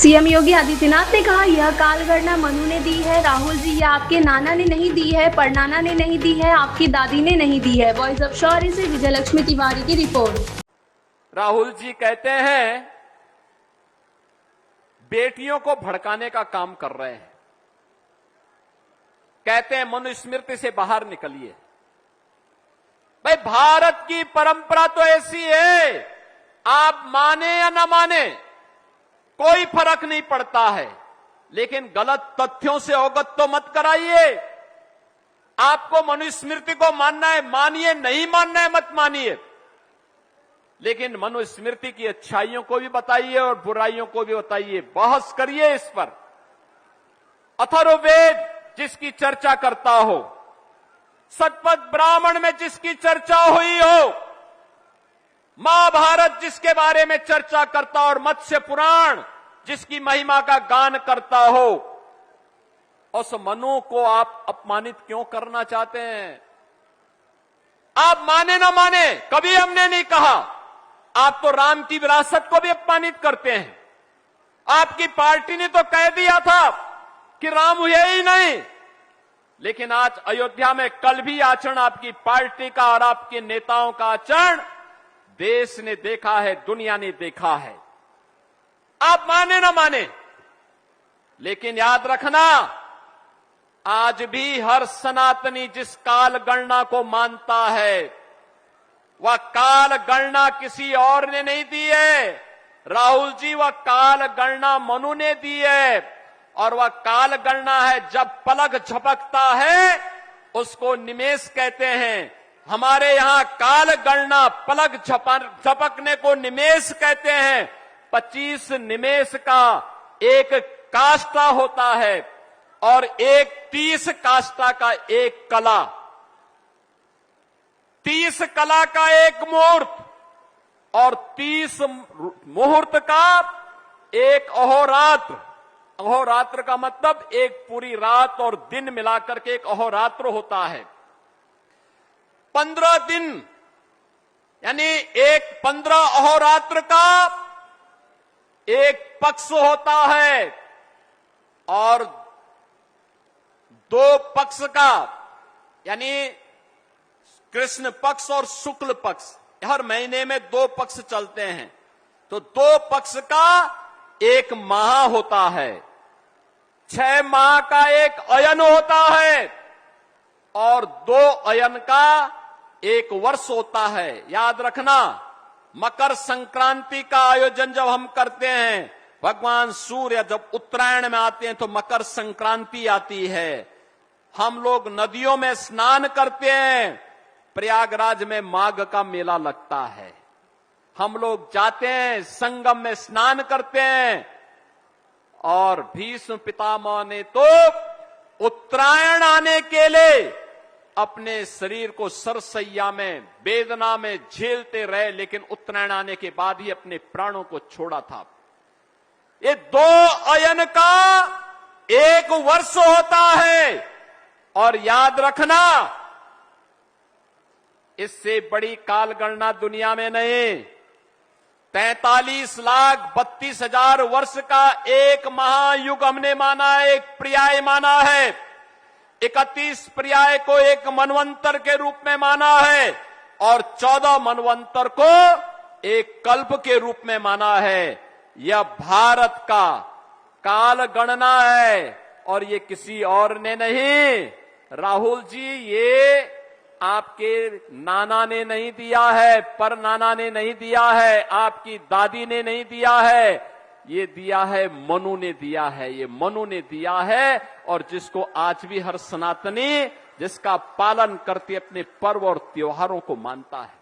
CM Yogi Adityanath ने कहा, यह कालगणना मनु ने दी है। राहुल जी, ये आपके नाना ने नहीं दी है, परनाना ने नहीं दी है, आपकी दादी ने नहीं दी है। वॉइस ऑफ शौर्य से विजयलक्ष्मी तिवारी की रिपोर्ट। राहुल जी कहते हैं बेटियों को भड़काने का काम कर रहे हैं। कहते हैं मनुस्मृति से बाहर निकलिए। भाई, भारत की परंपरा तो ऐसी है, आप माने या ना माने कोई फर्क नहीं पड़ता है, लेकिन गलत तथ्यों से अवगत तो मत कराइए। आपको मनुस्मृति को मानना है मानिए, नहीं मानना है मत मानिए, लेकिन मनुस्मृति की अच्छाइयों को भी बताइए और बुराइयों को भी बताइए। बहस करिए इस पर। अथर्ववेद जिसकी चर्चा करता हो, शतपथ ब्राह्मण में जिसकी चर्चा हुई हो, महाभारत जिसके बारे में चर्चा करता और मत्स्य पुराण जिसकी महिमा का गान करता हो, उस मनु को आप अपमानित क्यों करना चाहते हैं? आप माने ना माने, कभी हमने नहीं कहा। आप तो राम की विरासत को भी अपमानित करते हैं। आपकी पार्टी ने तो कह दिया था कि राम हुए ही नहीं, लेकिन आज अयोध्या में कल भी आचरण आपकी पार्टी का और आपके नेताओं का आचरण देश ने देखा है, दुनिया ने देखा है। आप माने ना माने, लेकिन याद रखना, आज भी हर सनातनी जिस काल गणना को मानता है, वह काल गणना किसी और ने नहीं दी है। राहुल जी, वह काल गणना मनु ने दी है, और वह काल गणना है जब पलक झपकता है उसको निमेष कहते हैं। हमारे यहां काल गणना पलक झपकने को निमेष कहते हैं। 25 निमेष का एक काष्ठा होता है और एक 30 काष्ठा का एक कला, 30 कला का एक मुहूर्त और 30 मुहूर्त का एक अहोरात्र। अहोरात्र का मतलब एक पूरी रात और दिन मिलाकर के एक अहोरात्र होता है। 15 दिन यानी एक 15 अहोरात्र का एक पक्ष होता है और 2 पक्ष का, यानी कृष्ण पक्ष और शुक्ल पक्ष। हर महीने में 2 पक्ष चलते हैं, तो 2 पक्ष का एक माह होता है। 6 माह का एक अयन होता है और 2 अयन का एक वर्ष होता है। याद रखना, मकर संक्रांति का आयोजन जब हम करते हैं, भगवान सूर्य जब उत्तरायण में आते हैं तो मकर संक्रांति आती है। हम लोग नदियों में स्नान करते हैं, प्रयागराज में माघ का मेला लगता है। हम लोग जाते हैं, संगम में स्नान करते हैं, और भीष्म पितामह ने तो उत्तरायण आने के लिए अपने शरीर को सरसैया में वेदना में झेलते रहे, लेकिन उत्तरायण आने के बाद ही अपने प्राणों को छोड़ा था। ये 2 अयन का एक वर्ष होता है। और याद रखना, इससे बड़ी काल गणना दुनिया में नहीं। 43,32,000 वर्ष का एक महायुग हमने माना है, एक पर्याय माना है। 31 पर्याय को एक मनवंतर के रूप में माना है और 14 मनवंतर को एक कल्प के रूप में माना है। यह भारत का काल गणना है और ये किसी और ने नहीं। राहुल जी, ये आपके नाना ने नहीं दिया है, पर नाना ने नहीं दिया है, आपकी दादी ने नहीं दिया है, ये दिया है मनु ने दिया है। ये मनु ने दिया है, और जिसको आज भी हर सनातनी जिसका पालन करते अपने पर्व और त्योहारों को मानता है।